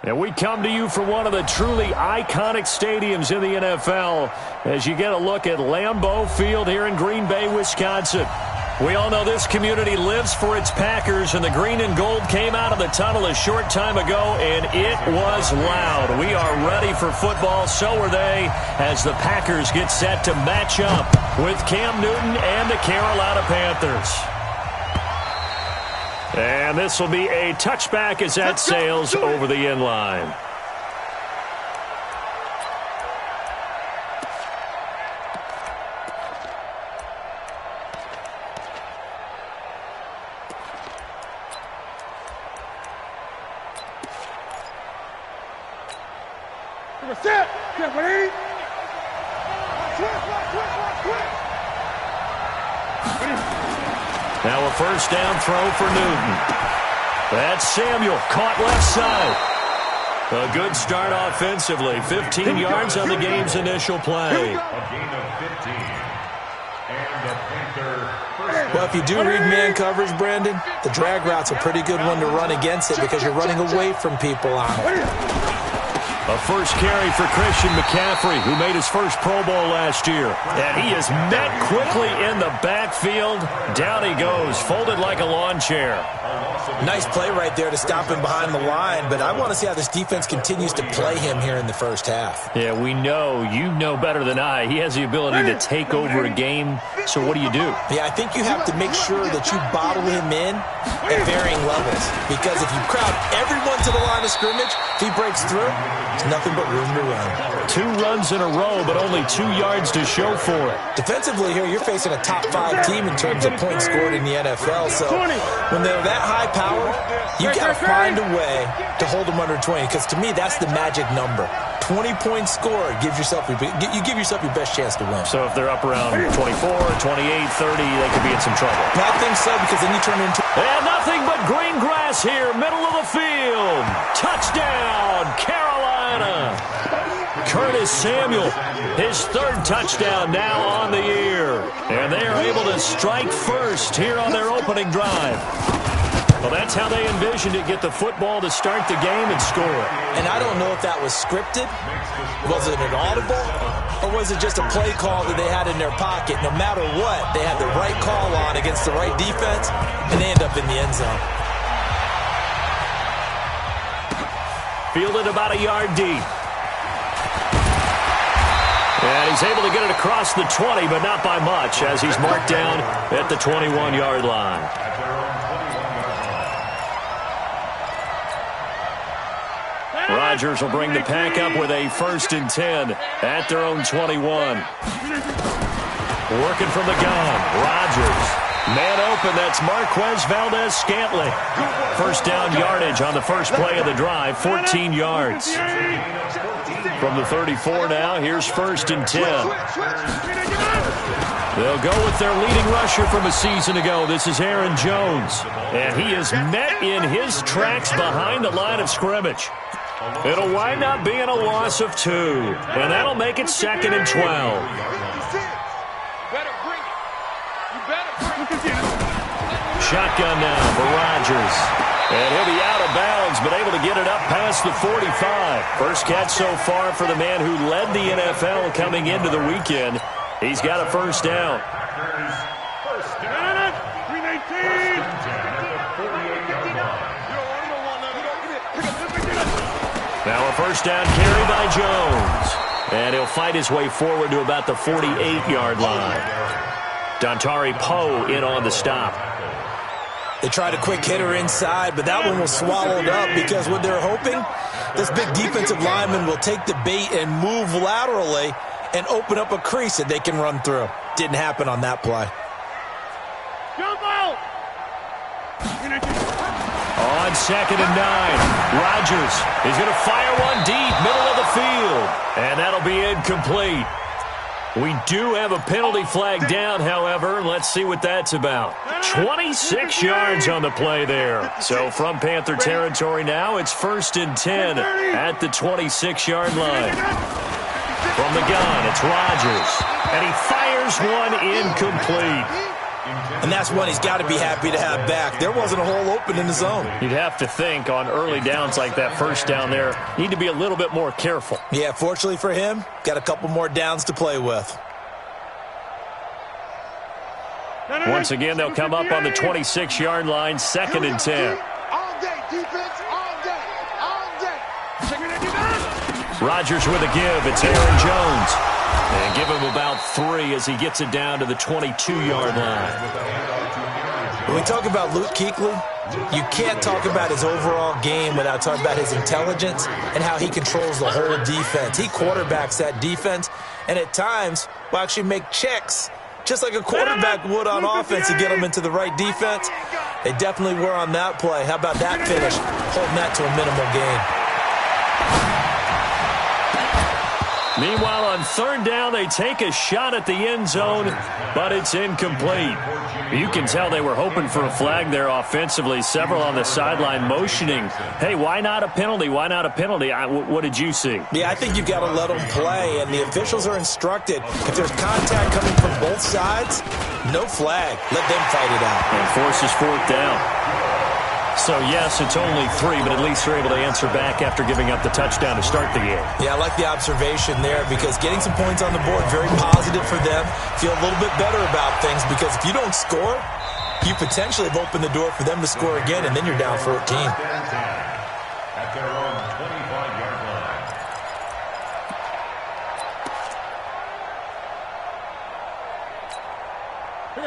And we come to you from one of the truly iconic stadiums in the NFL as you get a look at Lambeau Field here in Green Bay, Wisconsin. We all know this community lives for its Packers, and the green and gold came out of the tunnel a short time ago, and it was loud. We are ready for football, so are they, as the Packers get set to match up with Cam Newton and the Carolina Panthers. And this will be a touchback as that sails over the end line. Now a first down throw for Newton. That's Samuel, caught left side. A good start offensively. 15 yards on the game's initial play. Well, if you do read man coverage, Brandon, the drag route's a pretty good one to run against it because you're running away from people on it. A first carry for Christian McCaffrey, who made his first Pro Bowl last year. And he is met quickly in the backfield. Down he goes, folded like a lawn chair. Nice play right there to stop him behind the line, but I want to see how this defense continues to play him here in the first half. Yeah, we know, you know better than I, he has the ability to take over a game. So what do? Yeah, I think you have to make sure that you bottle him in at varying levels, because if you crowd everyone to the line of scrimmage, if he breaks through, there's nothing but room to run. 2 runs in a row, but only 2 yards to show for it. Defensively here, you're facing a top 5 team in terms of points scored in the NFL, so when they're that high powered, you got to find a way to hold them under 20, because to me, that's the magic number. 20 points scored, you give yourself your best chance to win. So if they're up around 24, 28, 30, they could be in some trouble. I think so, because then you turn into... And nothing but green grass here, middle of the field. Touchdown, Carolina. Curtis Samuel, his 3rd touchdown now on the year. And they are able to strike first here on their opening drive. Well, that's how they envisioned it, get the football to start the game and score it. And I don't know if that was scripted, was it an audible, or was it just a play call that they had in their pocket? No matter what, they had the right call on against the right defense, and they end up in the end zone. Fielded about a yard deep. And he's able to get it across the 20, but not by much, as he's marked down at the 21-yard line. Rodgers will bring the pack up with a 1st and 10 at their own 21. Working from the gun, Rodgers. Man open, that's Marquez Valdez-Scantling. First down yardage on the first play of the drive, 14 yards. From the 34 now, here's 1st and 10. They'll go with their leading rusher from a season ago. This is Aaron Jones. And he is met in his tracks behind the line of scrimmage. It'll wind up being a loss of 2. And that'll make it 2nd and 12. Shotgun now for Rodgers. And he'll be out of bounds, but able to get it up past the 45. First catch so far for the man who led the NFL coming into the weekend. He's got a first down. Now a first down carry by Jones. And he'll fight his way forward to about the 48-yard line. Dontari Poe in on the stop. They tried a quick hitter inside, but that one was swallowed up because what they're hoping, this big defensive lineman will take the bait and move laterally and open up a crease that they can run through. Didn't happen on that play. On 2nd and 9, Rodgers is going to fire one deep, middle of the field. And that'll be incomplete. We do have a penalty flag down, however. Let's see what that's about. 26 yards on the play there. So from Panther territory now, it's 1st and 10 at the 26-yard line. From the gun, it's Rodgers. And he fires one incomplete. And that's one he's got to be happy to have back. There wasn't a hole open in the zone. You'd have to think on early downs like that first down there, need to be a little bit more careful. Yeah, fortunately for him, got a couple more downs to play with. Once again, they'll come up on the 26-yard line, 2nd and 10. All day, defense, all day, all day. Rodgers with a give. It's Aaron Jones. And give him about 3 as he gets it down to the 22-yard line. When we talk about Luke Kuechly, you can't talk about his overall game without talking about his intelligence and how he controls the whole defense. He quarterbacks that defense, and at times will actually make checks, just like a quarterback would on offense to get them into the right defense. They definitely were on that play. How about that finish? Holding that to a minimal gain. Meanwhile, on 3rd down, they take a shot at the end zone, but it's incomplete. You can tell they were hoping for a flag there offensively. Several on the sideline motioning, hey, why not a penalty? Why not a penalty? What did you see? Yeah, I think you've got to let them play, and the officials are instructed. If there's contact coming from both sides, no flag. Let them fight it out. And forces 4th down. So, yes, it's only 3, but at least they're able to answer back after giving up the touchdown to start the game. Yeah, I like the observation there because getting some points on the board, very positive for them. Feel a little bit better about things because if you don't score, you potentially have opened the door for them to score again, and then you're down 14. At their own 25-yard line.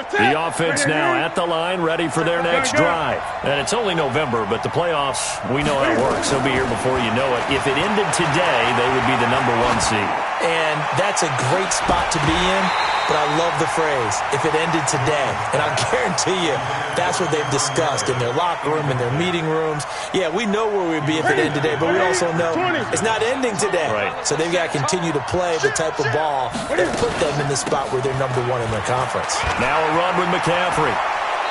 The offense now at the line, ready for their next drive. And it's only November, but the playoffs, we know how it works. They'll be here before you know it. If it ended today, they would be the #1 seed. And that's a great spot to be in, but I love the phrase, if it ended today. And I'll guarantee you, that's what they've discussed in their locker room, in their meeting rooms. Yeah, we know where we'd be if it ended today, but we also know it's not ending today. Right. So they've got to continue to play the type of ball that put them in the spot where they're #1 in their conference. Now a run with McCaffrey.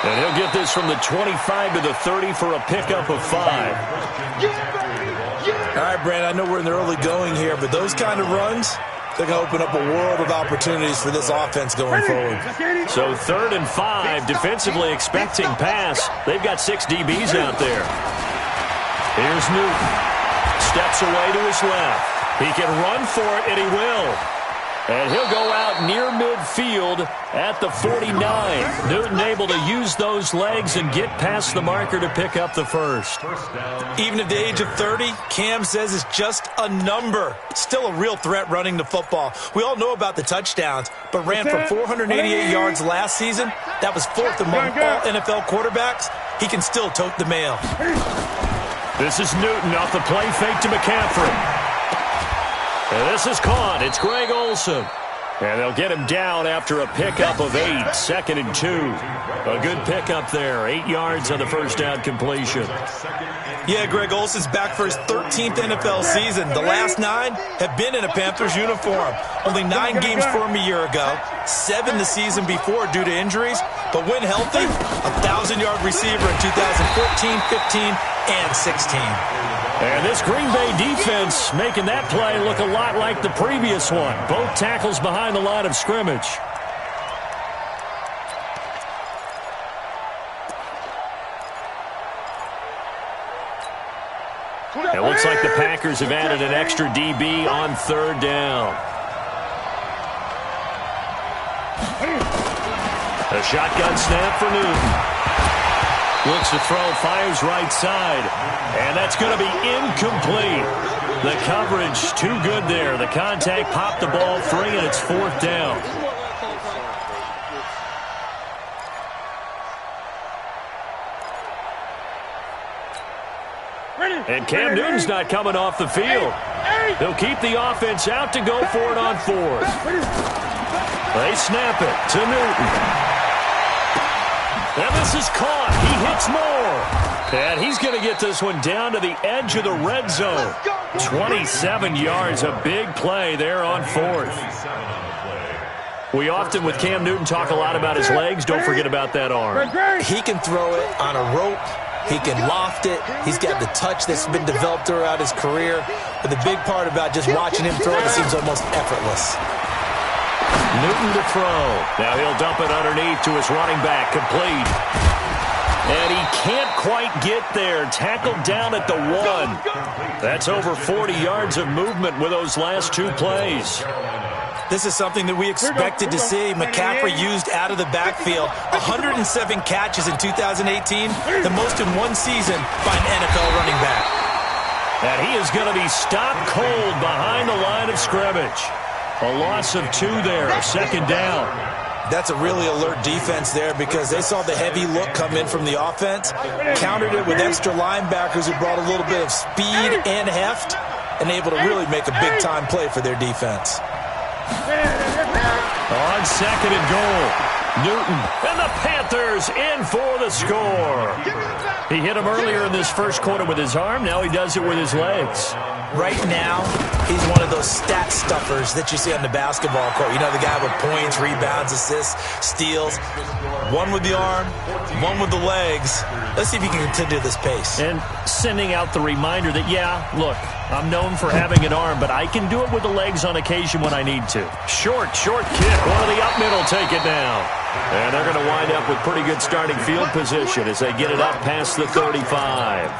And he'll get this from the 25 to the 30 for a pickup of 5. All right, Brandon, I know we're in the early going here, but those kind of runs, they're going to open up a world of opportunities for this offense going forward. So 3rd and 5, defensively expecting pass. They've got 6 DBs out there. Here's Newton. Steps away to his left. He can run for it, and he will. And he'll go out near midfield at the 49. Newton able to use those legs and get past the marker to pick up the first. Even at the age of 30, Cam says it's just a number. Still a real threat running the football. We all know about the touchdowns, but ran for 488 yards last season. That was 4th among all NFL quarterbacks. He can still tote the mail. This is Newton off the play fake to McCaffrey. And this is caught. It's Greg Olsen. And they'll get him down after a pickup of 8. 2nd and 2. A good pickup there. 8 yards on the first down completion. Yeah, Greg Olsen's back for his 13th NFL season. The last 9 have been in a Panthers uniform. Only 9 games for him a year ago. 7 the season before due to injuries. But when healthy, a 1,000-yard receiver in 2014, 15, and 16. And this Green Bay defense making that play look a lot like the previous one. Both tackles behind the line of scrimmage. It looks like the Packers have added an extra DB on 3rd down. A shotgun snap for Newton. Looks to throw, fires right side. And that's going to be incomplete. The coverage too good there. The contact popped the ball free, and it's 4th down. And Cam Newton's not coming off the field. They'll keep the offense out to go for it on 4th. They snap it to Newton. And this is caught. He hits more. And he's going to get this one down to the edge of the red zone. 27 yards, a big play there on 4th. We often, with Cam Newton, talk a lot about his legs. Don't forget about that arm. He can throw it on a rope. He can loft it. He's got the touch that's been developed throughout his career. But the big part about just watching him throw it, it seems almost effortless. Newton to throw. Now he'll dump it underneath to his running back. Complete. And he can't quite get there. Tackled down at the 1. That's over 40 yards of movement with those last 2 plays. This is something that we expected to see. McCaffrey used out of the backfield. 107 catches in 2018, the most in one season by an NFL running back. And he is going to be stopped cold behind the line of scrimmage. A loss of 2 there, second down. That's a really alert defense there because they saw the heavy look come in from the offense, countered it with extra linebackers who brought a little bit of speed and heft, and able to really make a big-time play for their defense. On second and goal, Newton and the Panthers in for the score. He hit him earlier in this first quarter with his arm. Now he does it with his legs. Right now, he's one of those stat stuffers that you see on the basketball court. You know, the guy with points, rebounds, assists, steals. One with the arm, one with the legs. Let's see if he can continue this pace. And sending out the reminder that, yeah, look, I'm known for having an arm, but I can do it with the legs on occasion when I need to. Short kick. One of the up middle take it down. And they're going to wind up with pretty good starting field position as they get it up past the 35.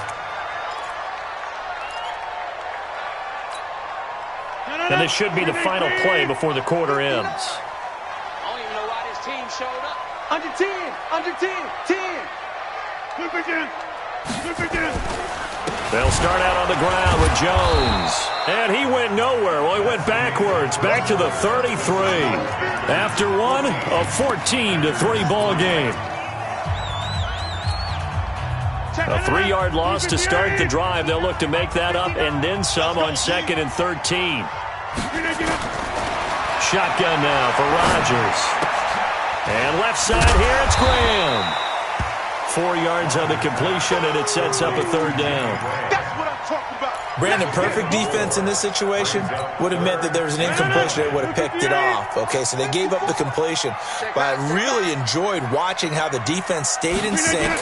And this should be the final play before the quarter ends. I don't even know why this team showed up. Under 10, 10. Good again. They'll start out on the ground with Jones. And he went nowhere. Well, he went backwards, back to the 33. After one, a 14-3 ball game. A 3-yard loss to start the drive. They'll look to make that up and then some on second and 13. Shotgun now for Rodgers. And left side here, it's Graham. 4 yards on the completion, and it sets up a third down. That's what I'm talking about. Brandon, perfect defense in this situation would have meant that there was an incompletion that would have picked it off. Okay, so they gave up the completion. But I really enjoyed watching how the defense stayed in sync,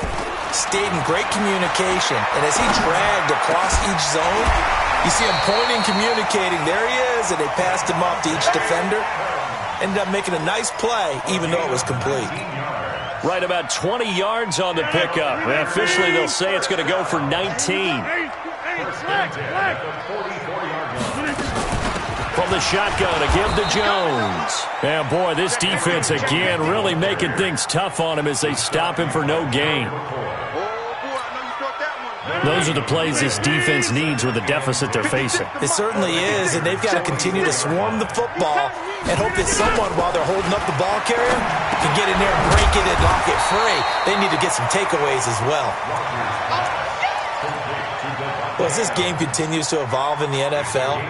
stayed in great communication. And as he dragged across each zone, you see him pointing, communicating. There he is, and they passed him off to each defender. Ended up making a nice play, even though it was complete. Right about 20 yards on the pickup. And officially, they'll say it's going to go for 19. From the shotgun, a give to Jones. And boy, this defense again really making things tough on him as they stop him for no gain. Those are the plays this defense needs with the deficit they're facing. It certainly is, and they've got to continue to swarm the football and hope that someone, while they're holding up the ball carrier, can get in there and break it and knock it free. They need to get some takeaways as well. Well, as this game continues to evolve in the NFL,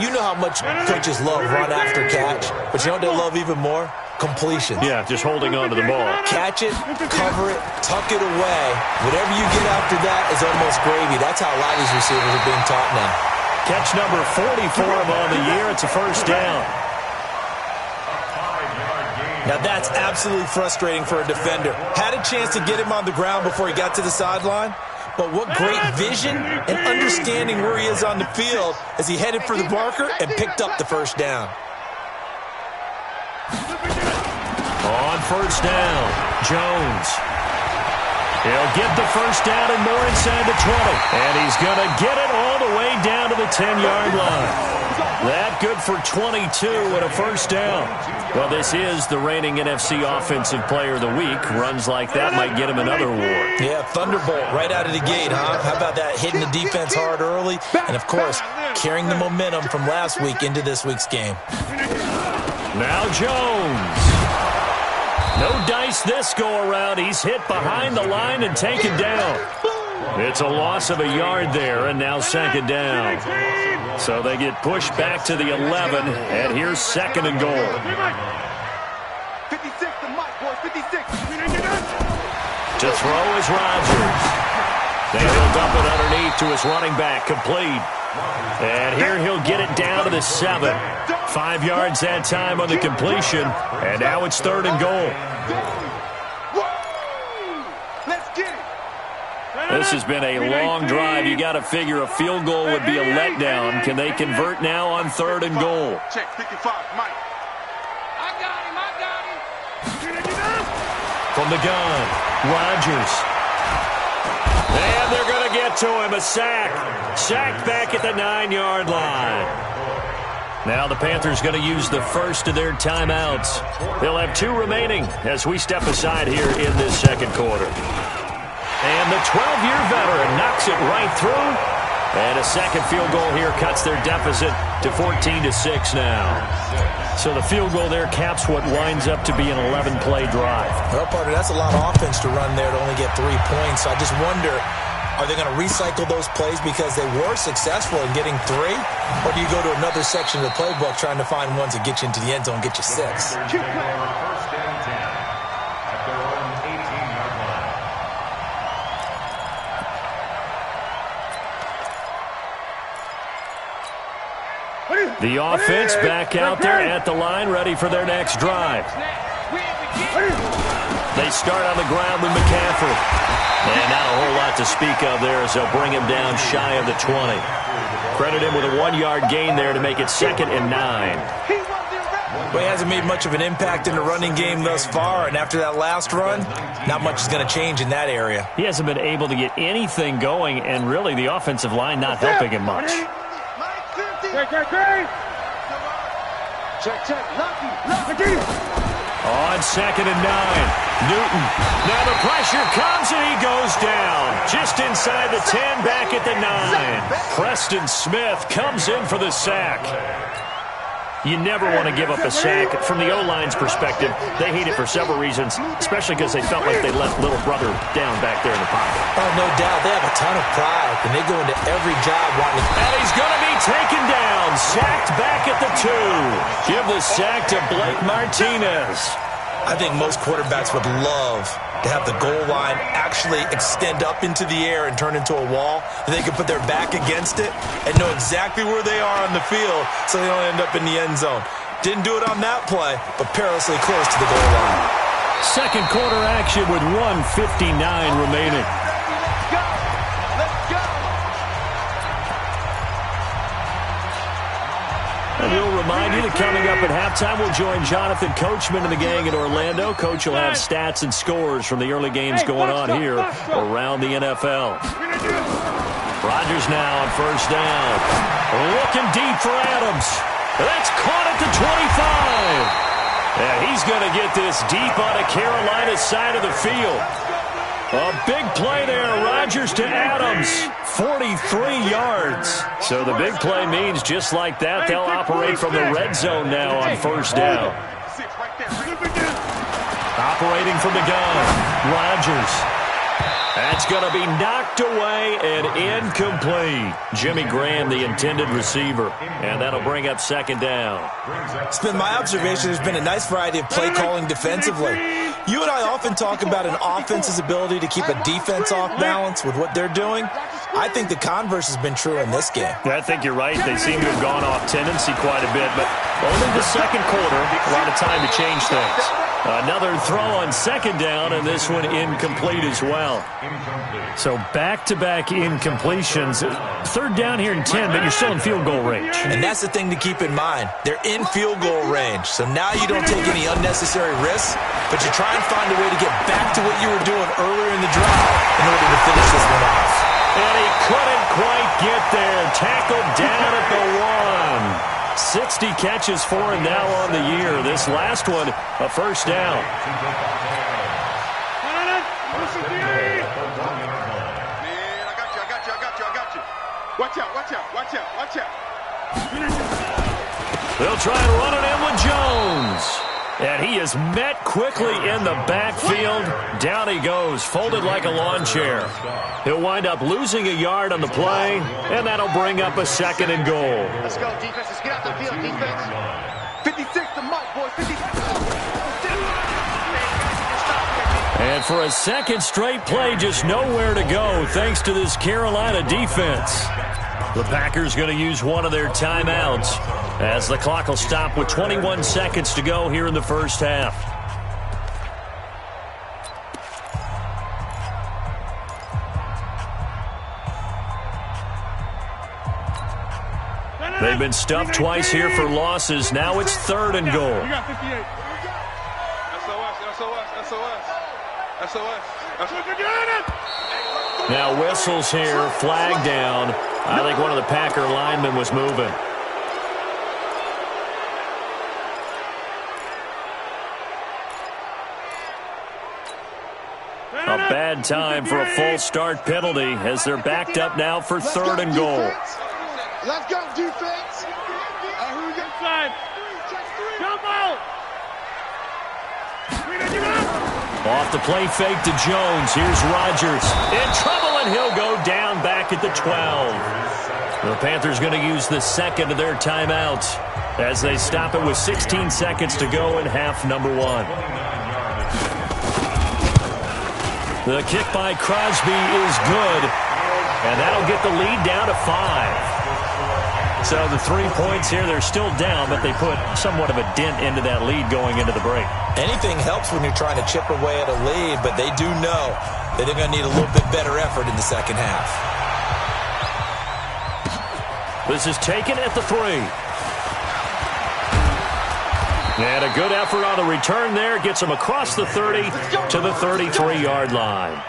you know how much coaches love run after catch, but you know what they love even more? Completion. Yeah, just holding on to the ball. Catch it, cover it, tuck it away. Whatever you get after that is almost gravy. That's how a lot of these receivers are being taught now. Catch number 40 for him on the year. It's a first down. Now that's absolutely frustrating for a defender. Had a chance to get him on the ground before he got to the sideline, but what great vision and understanding where he is on the field as he headed for the marker and picked up the first down. On first down, Jones. He'll get the first down and more inside the 20. And he's going to get it all the way down to the 10-yard line. That good for 22 and a first down. Well, this is the reigning NFC Offensive Player of the Week. Runs like that might get him another award. Yeah, thunderbolt right out of the gate, huh? How about that? Hitting the defense hard early. And, of course, carrying the momentum from last week into this week's game. Now Jones. No dice this go-around. He's hit behind the line and taken down. It's a loss of a yard there, and now second down. So they get pushed back to the 11, and here's second and goal. 56 to Mike, boys, 56. To throw is Rodgers. He'll dump it underneath to his running back, complete. And here he'll get it down to the 7. 5 yards that time on the completion, and now it's third and goal. Let's get it. This has been a long drive. You got to figure a field goal would be a letdown. Can they convert now on third and goal? Check 55, Mike. From the gun, Rodgers. And they're going to get to him. A sack. Sacked back at the 9-yard line. Now the Panthers going to use the first of their timeouts. They'll have 2 remaining as we step aside here in this second quarter. And the 12-year veteran knocks it right through. And a second field goal here cuts their deficit to 14-6 now. So the field goal there caps what winds up to be an 11-play drive. Well, partner, that's a lot of offense to run there to only get 3 points. So I just wonder, are they going to recycle those plays because they were successful in getting 3? Or do you go to another section of the playbook trying to find ones that get you into the end zone and get you 6? First and 10 at their own 18-yard line. The offense back out there at the line, ready for their next drive. They start on the ground with McCaffrey. And not a whole lot to speak of there as they'll bring him down shy of the 20. Credit him with a 1-yard gain there to make it 2nd and 9. Well, he hasn't made much of an impact in the running game thus far, and after that last run, not much is going to change in that area. He hasn't been able to get anything going, and really the offensive line not helping him much. Check. Lucky. On 2nd and 9. Newton. Now the pressure comes and he goes down. Just inside the 10, back at the 9. Preston Smith comes in for the sack. You never want to give up a sack. From the O-line's perspective, they hate it for several reasons, especially because they felt like they left little brother down back there in the pocket. Oh, no doubt. They have a ton of pride, and they go into every job wanting to... And he's going to be taken down. Sacked back at the 2. Give the sack to Blake Martinez. I think most quarterbacks would love to have the goal line actually extend up into the air and turn into a wall, and they can put their back against it and know exactly where they are on the field so they don't end up in the end zone. Didn't do it on that play, but perilously close to the goal line. Second quarter action with 1:59 remaining. And we'll remind you that coming up at halftime, we'll join Jonathan Coachman and the gang in Orlando. Coach will have stats and scores from the early games going on here around the NFL. Rodgers now on first down. Looking deep for Adams. That's caught at the 25. And he's going to get this deep on a Carolina side of the field. A big play there. Rodgers to Adams. 43 yards. So the big play means just like that, they'll operate from the red zone now on first down. Operating from the gun, Rodgers. That's going to be knocked away and incomplete. Jimmy Graham, the intended receiver. And that'll bring up second down. It's been my observation there's been a nice variety of play calling defensively. You and I often talk about an offense's ability to keep a defense off balance with what they're doing. I think the converse has been true in this game. I think you're right. They seem to have gone off tendency quite a bit, but only the second quarter, a lot of time to change things. Another throw on second down, and this one incomplete as well. So back-to-back incompletions. Third down here in 10, but you're still in field goal range. And that's the thing to keep in mind. They're in field goal range, so now you don't take any unnecessary risks, but you try and find a way to get back to what you were doing earlier in the drive in order to finish this one off. And he couldn't quite get there. Tackled down at the 1. 60 catches for him now on the year. This last one, a first down. Man, I got you. Watch out. They'll try and run it in with Jones. And he is met quickly in the backfield. Down he goes, folded like a lawn chair. He'll wind up losing a yard on the play, and that'll bring up a second and goal. Let's go, defense. Let's get out the field, defense. 56 to Mike, boys. 56. And for a second straight play, just nowhere to go thanks to this Carolina defense. The Packers going to use one of their timeouts as the clock will stop with 21 seconds to go here in the first half. They've been stuffed twice here for losses. Now it's third and goal. Now whistles here, flag down. I think one of the Packer linemen was moving. A bad time for a false start penalty as they're backed up now for third and goal. Let's go, defense. Who we got inside? Come on. Off the play fake to Jones. Here's Rodgers. In trouble, and he'll go down back at the 12. The Panthers going to use the second of their timeouts as they stop it with 16 seconds to go in half number 1. The kick by Crosby is good, and that'll get the lead down to 5. So the 3 points here, they're still down, but they put somewhat of a dent into that lead going into the break. Anything helps when you're trying to chip away at a lead, but they do know that they're going to need a little bit better effort in the second half. This is taken at the 3. And a good effort on the return there. Gets them across the 30 to the 33-yard line.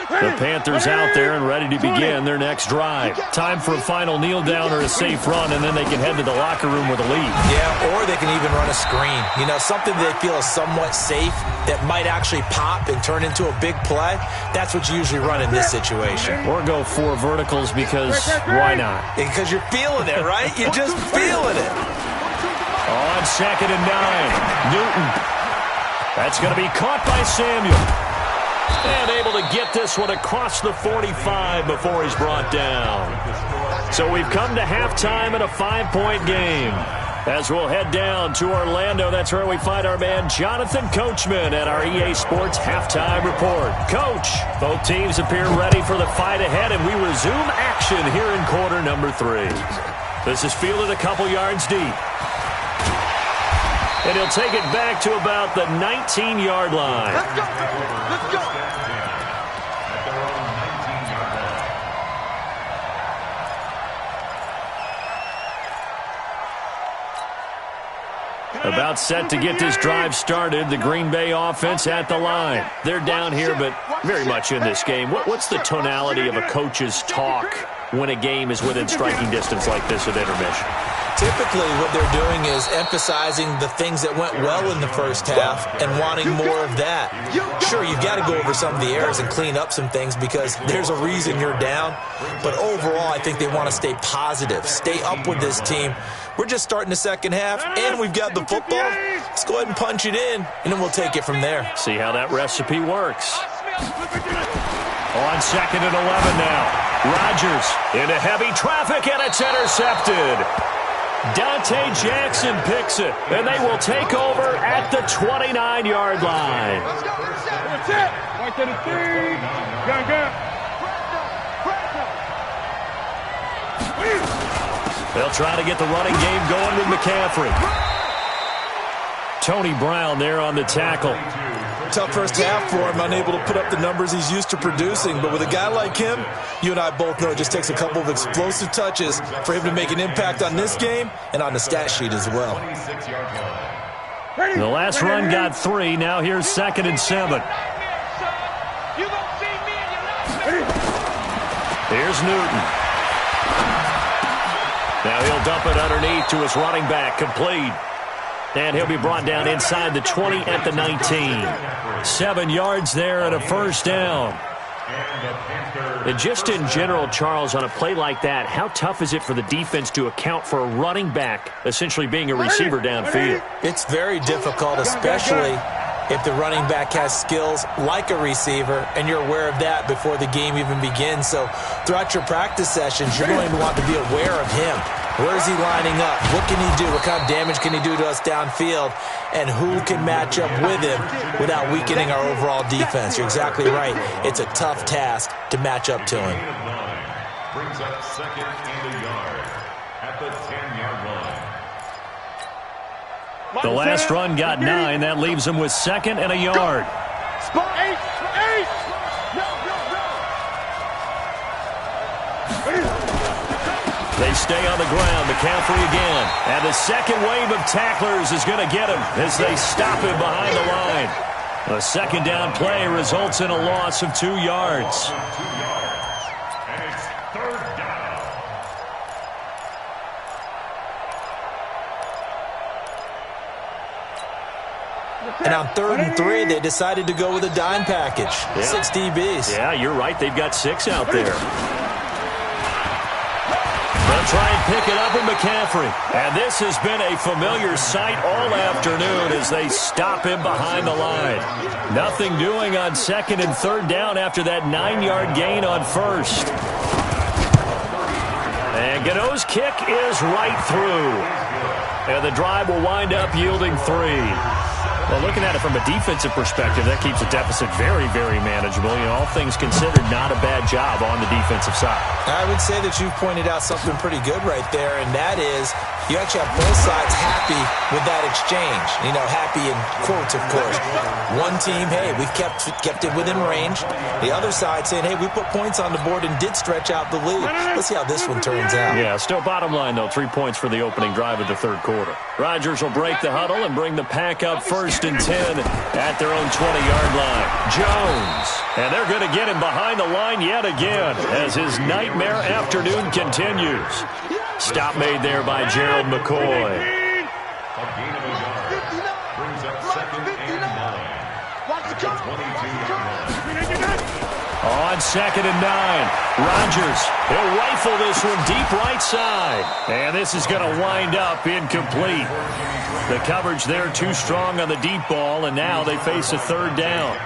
The Panthers out there and ready to begin their next drive. Time for a final kneel down or a safe run, and then they can head to the locker room with a lead. Yeah, or they can even run a screen. You know, something they feel is somewhat safe that might actually pop and turn into a big play. That's what you usually run in this situation. Or go 4 verticals because why not? Because you're feeling it, right? You're just feeling it. On 2nd and 9, Newton. That's going to be caught by Samuel. And able to get this one across the 45 before he's brought down. So we've come to halftime in a 5-point game. As we'll head down to Orlando, that's where we find our man Jonathan Coachman at our EA Sports Halftime Report. Coach, both teams appear ready for the fight ahead, and we resume action here in quarter number 3. This is fielded a couple yards deep. And he'll take it back to about the 19-yard line. Let's go. Let's go. About set to get this drive started, the Green Bay offense at the line. They're down here, but very much in this game. What's the tonality of a coach's talk when a game is within striking distance like this at intermission? Typically, what they're doing is emphasizing the things that went well in the first half and wanting more of that. Sure, you've got to go over some of the errors and clean up some things because there's a reason you're down. But overall, I think they want to stay positive, stay up with this team. We're just starting the second half, and we've got the football. Let's go ahead and punch it in, and then we'll take it from there. See how that recipe works. On 2nd and 11 now. Rodgers into heavy traffic, and it's intercepted. Dante Jackson picks it, and they will take over at the 29-yard line. That's it. Right to the 3. They'll try to get the running game going with McCaffrey. Tony Brown there on the tackle. Tough first half for him, unable to put up the numbers he's used to producing. But with a guy like him, you and I both know it just takes a couple of explosive touches for him to make an impact on this game and on the stat sheet as well. The last run got 3. Now here's 2nd and 7. Here's Newton. Now he'll dump it underneath to his running back, complete. And he'll be brought down inside the 20 at the 19. 7 yards there and a first down. And just in general, Charles, on a play like that, how tough is it for the defense to account for a running back essentially being a receiver downfield? It's very difficult, especially if the running back has skills like a receiver, and you're aware of that before the game even begins. So throughout your practice sessions, you're going to want to be aware of him. Where is he lining up? What can he do? What kind of damage can he do to us downfield? And who can match up with him without weakening our overall defense? You're exactly right. It's a tough task to match up to him. Brings up 2nd and a yard at the 10-yard line. The last run got 9. That leaves him with 2nd and a yard. Spot 8. They stay on the ground. McCaffrey again. And the second wave of tacklers is going to get him as they stop him behind the line. A second down play results in a loss of 2 yards. And it's third down. And on 3rd and 3, they decided to go with a dime package. Yeah. 6 DBs. Yeah, you're right. They've got 6 out there. They'll try and pick it up with McCaffrey. And this has been a familiar sight all afternoon as they stop him behind the line. Nothing doing on 2nd and 3rd down after that 9-yard gain on 1st. And Gano's kick is right through. And the drive will wind up yielding 3. Well, looking at it from a defensive perspective, that keeps the deficit very, very manageable. You know, all things considered, not a bad job on the defensive side. I would say that you've pointed out something pretty good right there, and that is you actually have both sides happy with that exchange. You know, happy in quotes, of course. One team, hey, we've kept it within range. The other side saying, hey, we put points on the board and did stretch out the lead. Let's see how this one turns out. Yeah, still bottom line, though, 3 points for the opening drive of the 3rd quarter. Rodgers will break the huddle and bring the pack up 1st and 10 at their own 20-yard line. Jones. And they're going to get him behind the line yet again as his nightmare afternoon continues. Stop made there by Gerald McCoy. A gain of a yard. Brings up 2nd and 9. At the 22-yard line. On 2nd and 9, Rodgers, he'll rifle this one deep right side. And this is going to wind up incomplete. The coverage there too strong on the deep ball, and now they face a 3rd down.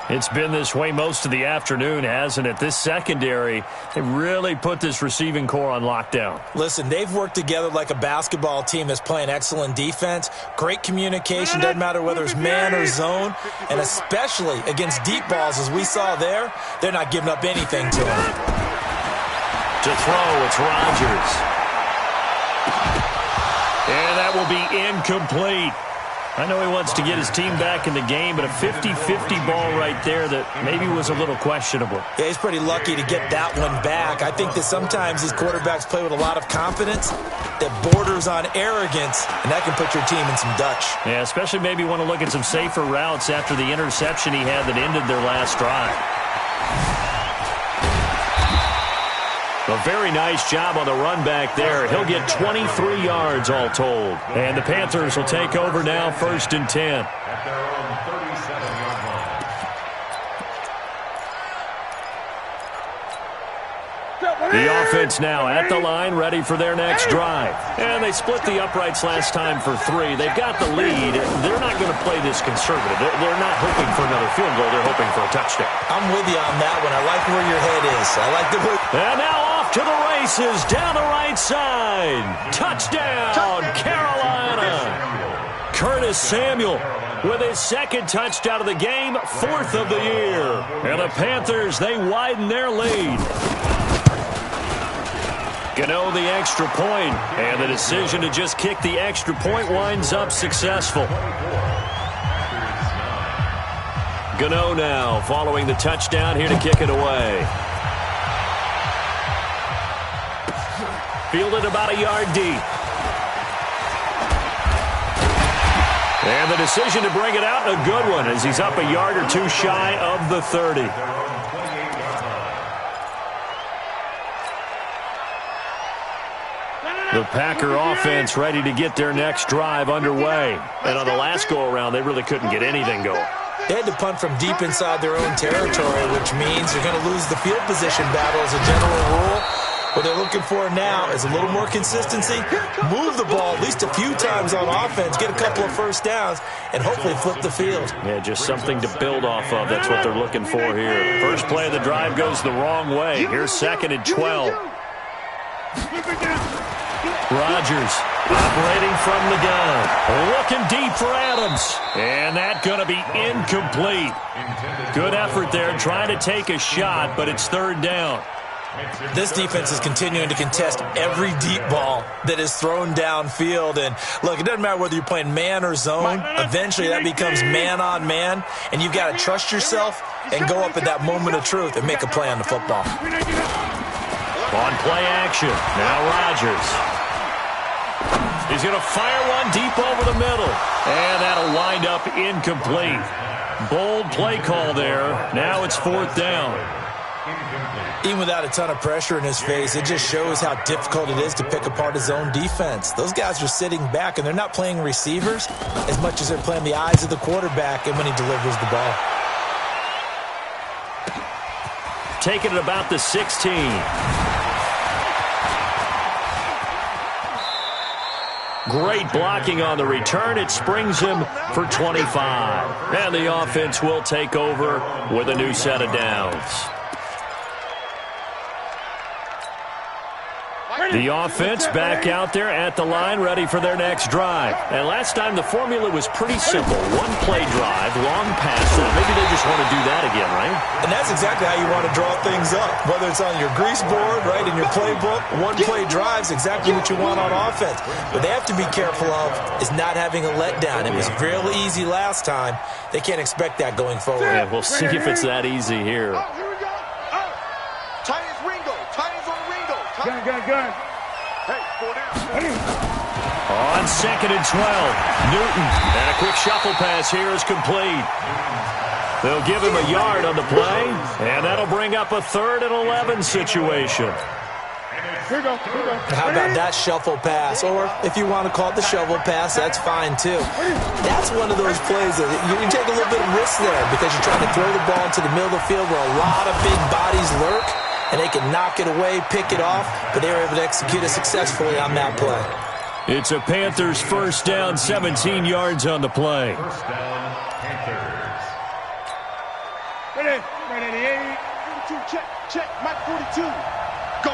It's been this way most of the afternoon, hasn't it? This secondary, they really put this receiving core on lockdown. Listen, they've worked together like a basketball team that's playing excellent defense. Great communication, doesn't matter whether it's man or zone. And especially against deep balls, as we saw there, they're not giving up anything to them. To throw, it's Rodgers. And that will be incomplete. I know he wants to get his team back in the game, but a 50-50 ball right there that maybe was a little questionable. Yeah, he's pretty lucky to get that one back. I think that sometimes these quarterbacks play with a lot of confidence that borders on arrogance, and that can put your team in some Dutch. Yeah, especially maybe want to look at some safer routes after the interception he had that ended their last drive. A very nice job on the run back there. He'll get 23 yards all told. And the Panthers will take over now, 1st and 10. At their own 37-yard line. The offense now at the line, ready for their next drive. And they split the uprights last time for 3. They've got the lead. They're not going to play this conservative. They're not hoping for another field goal. They're hoping for a touchdown. I'm with you on that one. I like where your head is. I like the way. And now off to the races down the right side. Touchdown, Carolina. Curtis Samuel with his 2nd touchdown of the game, 4th of the year. And the Panthers, they widen their lead. Gano the extra point, and the decision to just kick the extra point winds up successful. Gano now following the touchdown here to kick it away. Fielded about a yard deep. And the decision to bring it out, a good one, as he's up a yard or 2 shy of the 30. The Packer offense ready to get their next drive underway. And on the last go-around, they really couldn't get anything going. They had to punt from deep inside their own territory, which means they're going to lose the field position battle as a general rule. What they're looking for now is a little more consistency, move the ball at least a few times on offense, get a couple of 1st downs, and hopefully flip the field. Yeah, just something to build off of. That's what they're looking for here. First play of the drive goes the wrong way. Here's 2nd and 12. Rodgers operating from the gun. Looking deep for Adams. And that's going to be incomplete. Good effort there trying to take a shot, but it's 3rd down. This defense is continuing to contest every deep ball that is thrown downfield. And look, it doesn't matter whether you're playing man or zone. Eventually that becomes man on man. And you've got to trust yourself and go up at that moment of truth and make a play on the football. On play action, now Rodgers. He's going to fire one deep over the middle. And that'll wind up incomplete. Bold play call there. Now it's 4th down. Even without a ton of pressure in his face, it just shows how difficult it is to pick apart his own defense. Those guys are sitting back, and they're not playing receivers as much as they're playing the eyes of the quarterback and when he delivers the ball. Taking it about the 16. Great blocking on the return. It springs him for 25. And the offense will take over with a new set of downs. The offense back out there at the line, ready for their next drive. And last time the formula was pretty simple. One play drive, long pass. Maybe they just want to do that again, right? And that's exactly how you want to draw things up. Whether it's on your grease board, right, in your playbook, one play drive's exactly what you want on offense. What they have to be careful of is not having a letdown. It was real easy last time. They can't expect that going forward. Yeah, we'll see if it's that easy here. Oh, here we go. Oh. Titans Ringo. Titans on Ringo. Gun. Hey, 4 down. On 2nd and 12, Newton. And a quick shuffle pass here is complete. They'll give him a yard on the play, and that'll bring up a 3rd and 11 situation. Here we go. How about that shuffle pass? Or if you want to call it the shovel pass, that's fine too. That's one of those plays that you take a little bit of risk there because you're trying to throw the ball into the middle of the field where a lot of big bodies lurk, and they can knock it away, pick it off, but they were able to execute it successfully on that play. It's a Panthers 1st down, 17 yards on the play. First down, Panthers. Ready, 42, check, Mike 42. Go.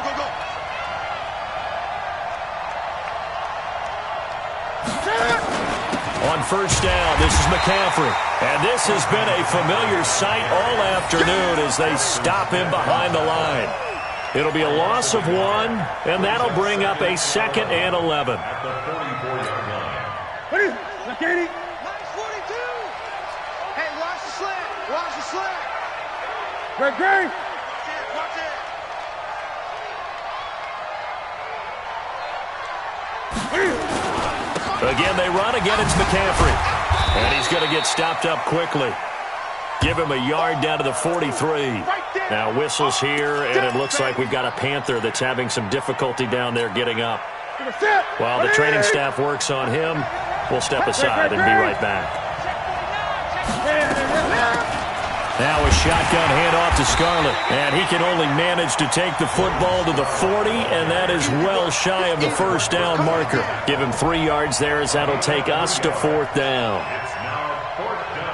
On 1st down, this is McCaffrey. And this has been a familiar sight all afternoon as they stop him behind the line. It'll be a loss of 1, and that'll bring up a 2nd and 11. At the 44-yard line. Ready, McKinney. Minus 42. Hey, watch the slant. Great. Watch it. Again, they run. Again, it's McCaffrey. And he's going to get stopped up quickly. Give him a yard down to the 43. Now whistles here, and it looks like we've got a Panther that's having some difficulty down there geting up. While the training staff works on him, we'll step aside and be right back. Now a shotgun handoff to Scarlett, and he can only manage to take the football to the 40, and that is well shy of the 1st down marker. Give him 3 yards there as that'll take us to 4th down. It's now 4th down.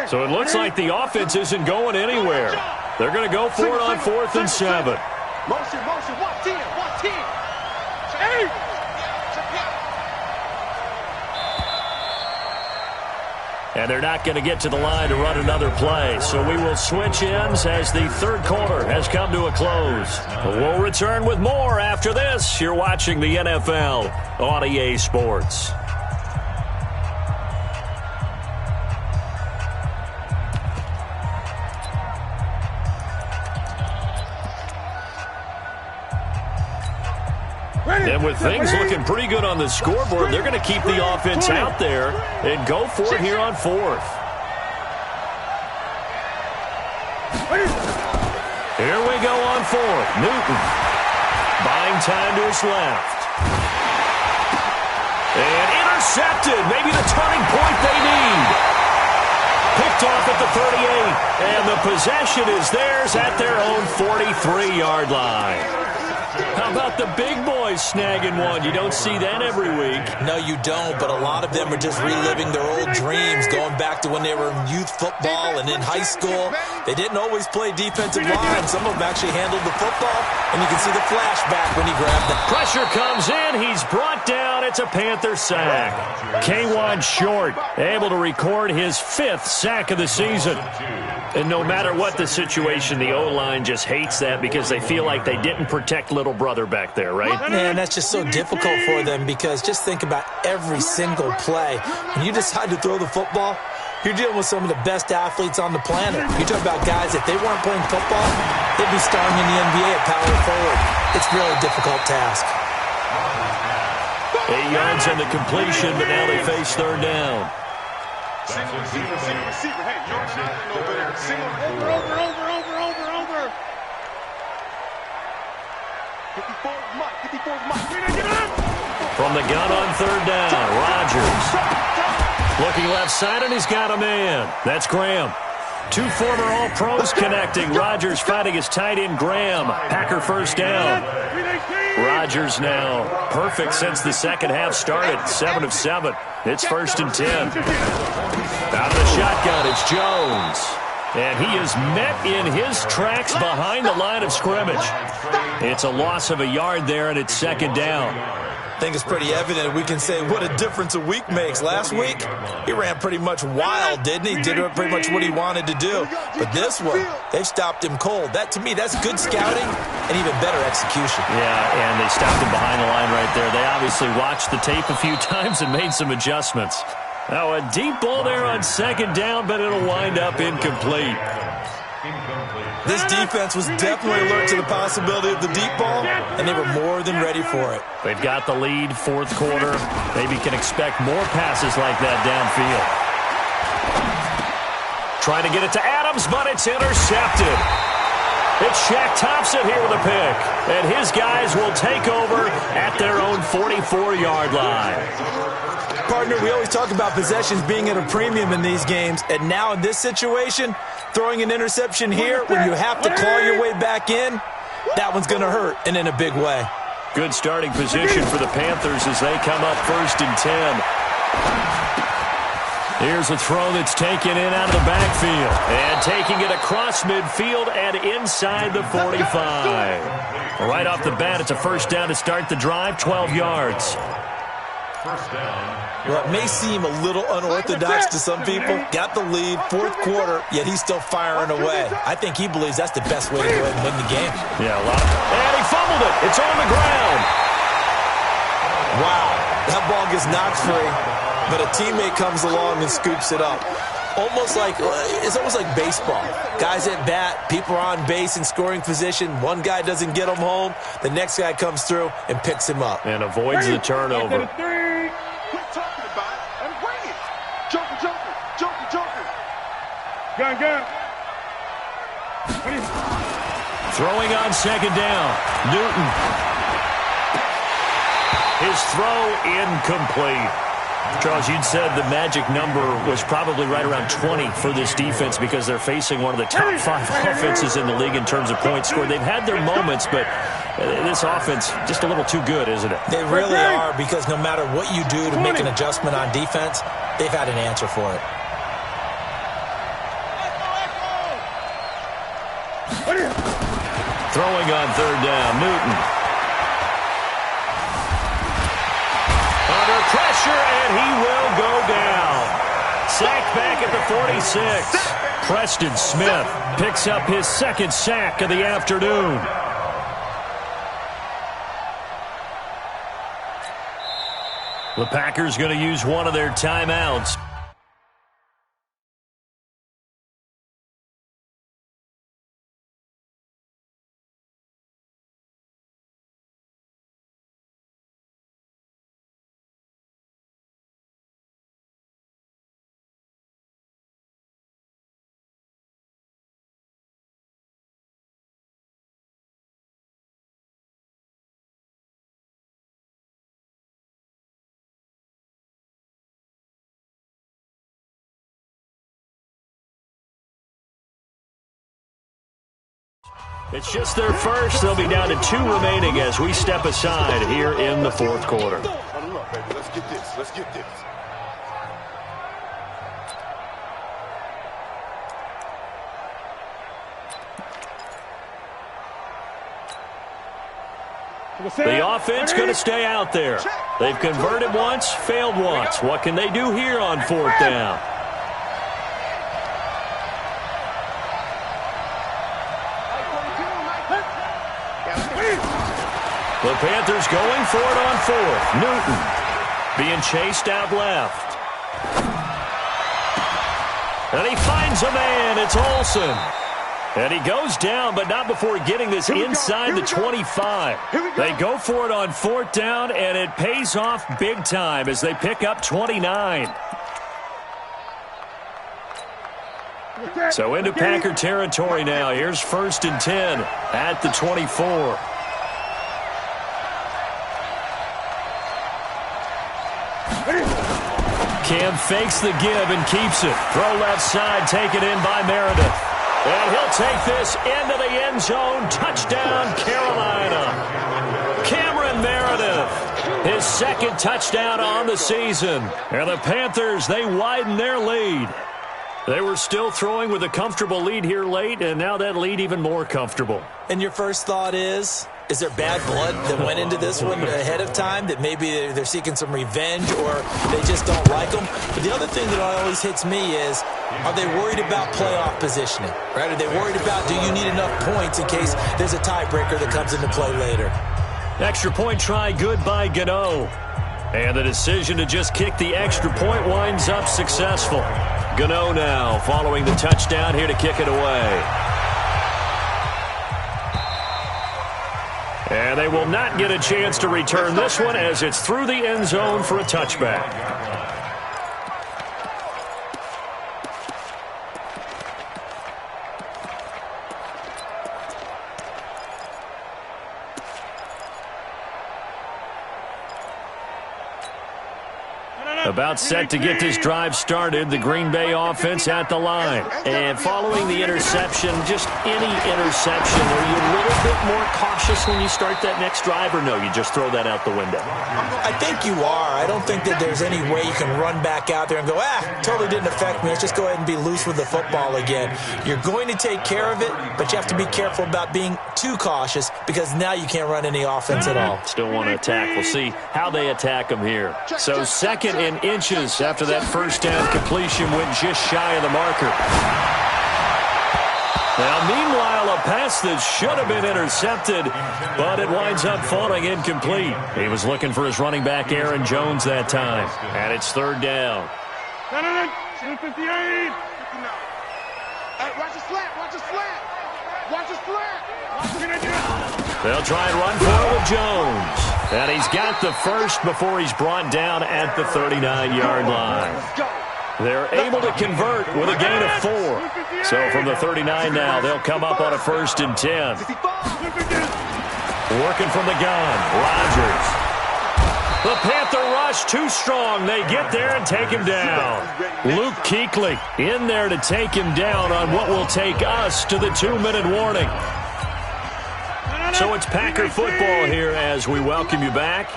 So it looks like the offense isn't going anywhere. They're going to go for it on 4th and 7. Motion, 1-10. Hey! And they're not going to get to the line to run another play. So we will switch ends as the 3rd quarter has come to a close. We'll return with more after this. You're watching the NFL on EA Sports. And with things looking pretty good on the scoreboard, they're going to keep the offense out there and go for it here on 4th. Here we go on 4th. Newton buying time to his left. And intercepted. Maybe the turning point they need. Picked off at the 38. And the possession is theirs at their own 43-yard line. How about the big boys snagging one? You don't see that every week. No, you don't, but a lot of them are just reliving their old dreams, going back to when they were in youth football and in high school. They didn't always play defensive line. Some of them actually handled the football, and you can see the flashback when he grabbed it. Pressure comes in. He's brought down. It's a Panther sack. K'Wan Short able to record his 5th sack of the season. And no matter what the situation, the O-line just hates that because they feel like they didn't protect little brother back there, right? Man, that's just so difficult for them because just think about every single play. When you decide to throw the football, you're dealing with some of the best athletes on the planet. You talk about guys, if they weren't playing football, they'd be starring in the NBA at power forward. It's a really difficult task. 8 yards on the completion, but now they face 3rd down. Single, receiver. Hey, you're not over there. Single, over. 54's Mike. From the gun on 3rd down, Rodgers. Looking left side, and he's got a man. That's Graham. 2 former All-Pros connecting. Rodgers fighting his tight end, Graham. Packer 1st down. Rodgers now perfect since the second half started. 7 of 7. It's 1st and 10. Out of the shotgun, it's Jones. And he is met in his tracks behind the line of scrimmage. It's a loss of a yard there, and it's 2nd down. I think it's pretty evident we can say what a difference a week makes. Last week, he ran pretty much wild, didn't he? Did pretty much what he wanted to do. But this one, they've stopped him cold. That, to me, that's good scouting and even better execution. Yeah, and they stopped him behind the line right there. They obviously watched the tape a few times and made some adjustments. Now, a deep ball there on 2nd down, but it'll wind up incomplete. This defense was definitely alert to the possibility of the deep ball, and they were more than ready for it. They've got the lead, 4th quarter. Maybe can expect more passes like that downfield. Trying to get it to Adams, but it's intercepted. It's Shaq Thompson here with a pick, and his guys will take over at their own 44-yard line. Partner, we always talk about possessions being at a premium in these games, and now in this situation, throwing an interception here when you have to claw your way back in, that one's going to hurt, and in a big way. Good starting position for the Panthers as they come up 1st and 10. Here's a throw that's taken in out of the backfield. And taking it across midfield and inside the 45. Right off the bat, it's a 1st down to start the drive, 12 yards. Well, it may seem a little unorthodox to some people. Got the lead, 4th quarter, yet he's still firing away. I think he believes that's the best way to go ahead and win the game. Yeah, a lot. And he fumbled it. It's on the ground. Wow, that ball gets knocked free, but a teammate comes along and scoops it up. It's almost like baseball. Guys at bat, people are on base in scoring position. One guy doesn't get him home. The next guy comes through and picks him up. And avoids the turnover. Quit talking about it and bring it. Joker. Gun. Throwing on 2nd down. Newton. His throw incomplete. Charles, you'd said the magic number was probably right around 20 for this defense because they're facing one of the top 5 offenses in the league in terms of points scored. They've had their moments, but this offense just a little too good, isn't it? They really are, because no matter what you do to make an adjustment on defense, they've had an answer for it. Throwing on 3rd down, Newton. Under pressure, and he will go down. Sacked back at the 46. Preston Smith picks up his 2nd sack of the afternoon. The Packers going to use one of their timeouts. It's just their first. They'll be down to 2 remaining as we step aside here in the fourth quarter. Let's get this. Let's get this. The offense going to stay out there. They've converted once, failed once. What can they do here on 4th down? The Panthers going for it on 4th. Newton being chased out left. And he finds a man. It's Olsen. And he goes down, but not before getting this inside the 25. They go for it on 4th down, and it pays off big time as they pick up 29. So into Packer territory now. Here's 1st and 10 at the 24. Cam fakes the give and keeps it. Throw left side, taken in by Meredith. And he'll take this into the end zone. Touchdown, Carolina. Cameron Meredith, his 2nd touchdown on the season. And the Panthers, they widen their lead. They were still throwing with a comfortable lead here late, and now that lead even more comfortable. And your first thought is there bad blood that went into this one ahead of time, that maybe they're seeking some revenge or they just don't like them? But the other thing that always hits me is, are they worried about playoff positioning? Right? Are they worried about, do you need enough points in case there's a tiebreaker that comes into play later? Extra point try good by Gano. And the decision to just kick the extra point winds up successful. Gano now following the touchdown here to kick it away. And they will not get a chance to return this one as it's through the end zone for a touchback. About set to get this drive started, the Green Bay offense at the line. And following the interception, just any interception, are you a little bit more cautious when you start that next drive, or no, you just throw that out the window? I think you are. I don't think that there's any way you can run back out there and go, totally didn't affect me. Let's just go ahead and be loose with the football again. You're going to take care of it, but you have to be careful about being too cautious because now you can't run any offense at all. Still want to attack. We'll see how they attack them here. So 2nd and inches after that first down completion went just shy of the marker. Now, meanwhile, a pass that should have been intercepted, but it winds up falling incomplete. He was looking for his running back, Aaron Jones, that time. And it's 3rd down. 58. Watch the slant. Watch the slant. Watch the slant. They'll try and run for it with Jones. And he's got the first before he's brought down at the 39-yard line. They're able to convert with a gain of 4. So from the 39 now, they'll come up on a 1st and 10. Working from the gun, Rodgers. The Panther rush too strong. They get there and take him down. Luke Kuechly in there to take him down on what will take us to the 2-minute warning. So it's Packer football here as we welcome you back.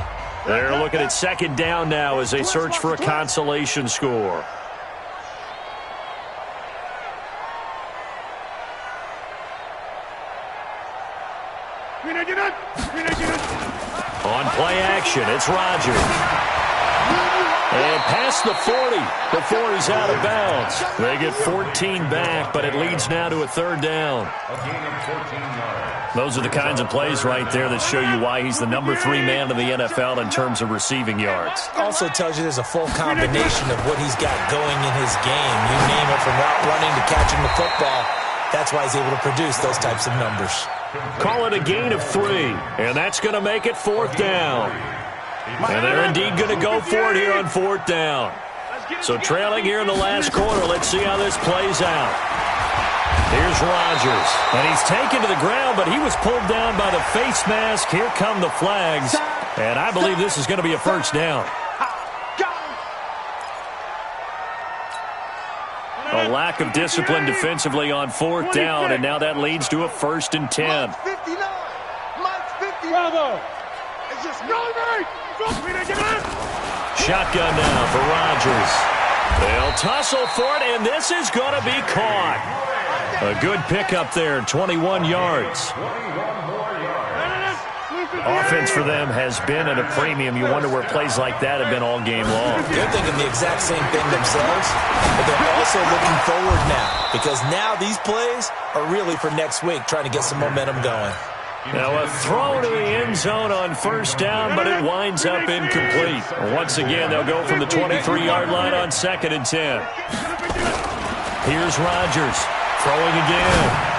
They're looking at 2nd down now as they search for a consolation score. On play action, it's Rodgers. And past the 40 before he's out of bounds. They get 14 back, but it leads now to a 3rd down. Those are the kinds of plays right there that show you why he's the number 3 man in the NFL in terms of receiving yards. Also tells you there's a full combination of what he's got going in his game. You name it, from route running to catching the football. That's why he's able to produce those types of numbers. Call it a gain of 3, and that's going to make it 4th down. And they're indeed going to go for it here on 4th down. So trailing here in the last quarter, let's see how this plays out. Here's Rodgers, and he's taken to the ground, but he was pulled down by the face mask. Here come the flags, and I believe this is going to be a 1st down. A A lack of discipline defensively on 4th down, and now that leads to a 1st and 10. Mike's 59. Mike's 50. Bravo. It's just go, Mike. Shotgun now for Rodgers. They'll tussle for it, and this is going to be caught. A good pickup there, 21 yards. Offense for them has been at a premium. You wonder where plays like that have been all game long. They're thinking the exact same thing themselves, but they're also looking forward now because now these plays are really for next week, trying to get some momentum going. Now a throw to the end zone on 1st down, but it winds up incomplete. Once again, they'll go from the 23-yard line on 2nd and 10. Here's Rodgers throwing again.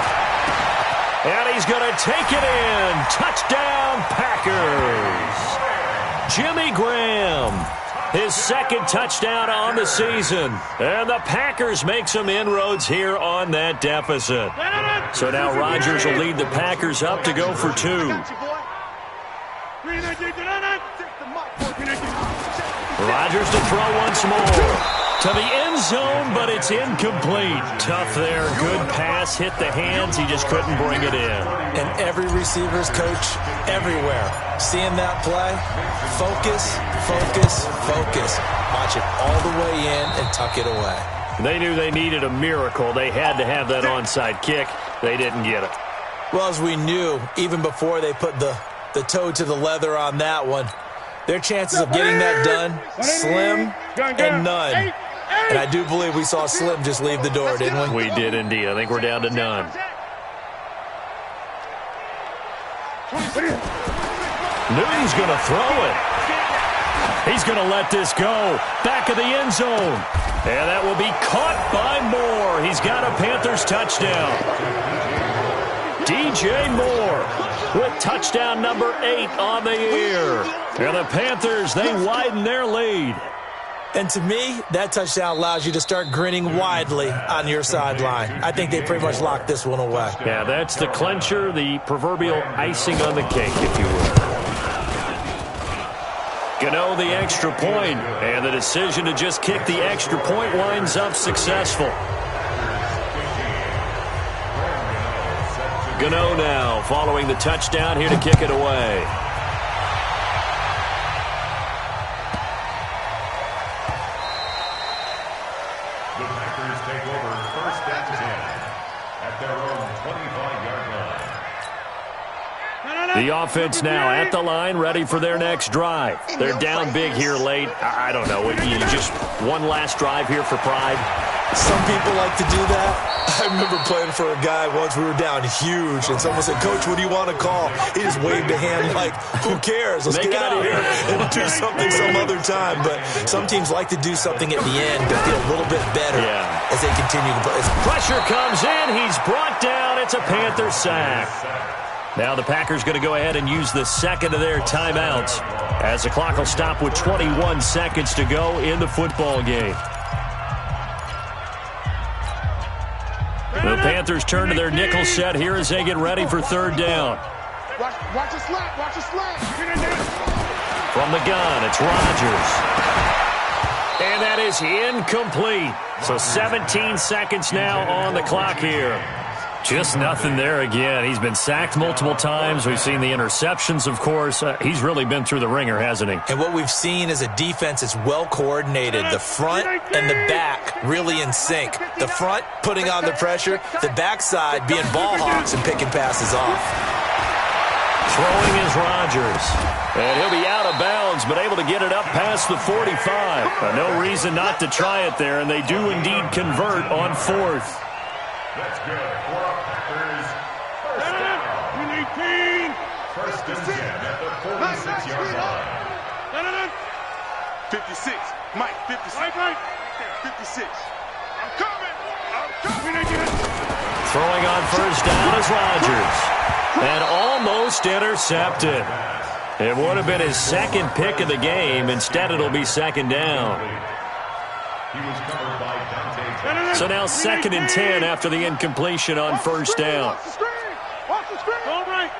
And he's going to take it in. Touchdown, Packers. Jimmy Graham, his 2nd touchdown on the season. And the Packers make some inroads here on that deficit. So now Rodgers will lead the Packers up to go for 2. Rodgers to throw once more. To the end zone, but it's incomplete. Tough there. Good pass. Hit the hands. He just couldn't bring it in. And every receiver's coach everywhere, seeing that play, focus, focus, focus. Watch it all the way in and tuck it away. They knew they needed a miracle. They had to have that onside kick. They didn't get it. Well, as we knew, even before they put the toe to the leather on that one, their chances of getting that done, slim and none. And I do believe we saw Slim just leave the door, didn't we? We did indeed. I think we're down to none. Newton's going to throw it. He's going to let this go. Back of the end zone. And that will be caught by Moore. He's got a Panthers touchdown. DJ Moore with touchdown number 8 on the year. And the Panthers, they widen their lead. And to me, that touchdown allows you to start grinning widely on your sideline. I think they pretty much locked this one away. Yeah, that's the clincher, the proverbial icing on the cake, if you will. Gano the extra point, and the decision to just kick the extra point winds up successful. Gano now following the touchdown here to kick it away. The offense now at the line, ready for their next drive. They're down big here late. I don't know. You just one last drive here for pride. Some people like to do that. I remember playing for a guy once. We were down huge, and someone said, "Coach, what do you want to call?" He just waved a hand like, "Who cares? Let's get out of here and do something some other time." But some teams like to do something at the end to feel a little bit better as they continue to play. Pressure comes in. He's brought down. It's a Panther sack. Now the Packers going to go ahead and use the second of their timeouts as the clock will stop with 21 seconds to go in the football game. The Panthers turn to their nickel set here as they get ready for 3rd down. Watch the slant. Watch the slant. From the gun, it's Rodgers. And that is incomplete. So 17 seconds now on the clock here. Just nothing there again. He's been sacked multiple times. We've seen the interceptions, of course. He's really been through the ringer, hasn't he? And what we've seen is a defense that's well coordinated. The front and the back really in sync. The front putting on the pressure. The backside being ball hawks and picking passes off. Throwing is Rodgers. And he'll be out of bounds, but able to get it up past the 45. No reason not to try it there, and they do indeed convert on 4th. That's good for our Packers. First down. First and 10 at the 46-yard line. 56. Mike, 56. Mike. 56. I'm coming. Throwing on 1st down is Rodgers. And almost intercepted. It would have been his 2nd pick of the game. Instead, it'll be 2nd down. He was covered by Dante. So now 2nd and 10 after the incompletion on 1st down. Watch the screen. Watch the screen. All right.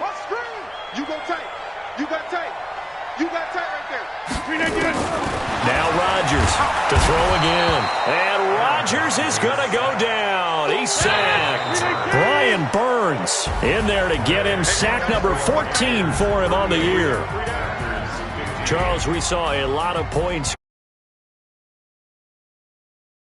Watch the screen. You go tight. You got tight. You got tight right there. Now Rodgers to throw again. And Rodgers is going to go down. He's sacked. Brian Burns in there to get him sack number 14 for him on the year. Charles, we saw a lot of points.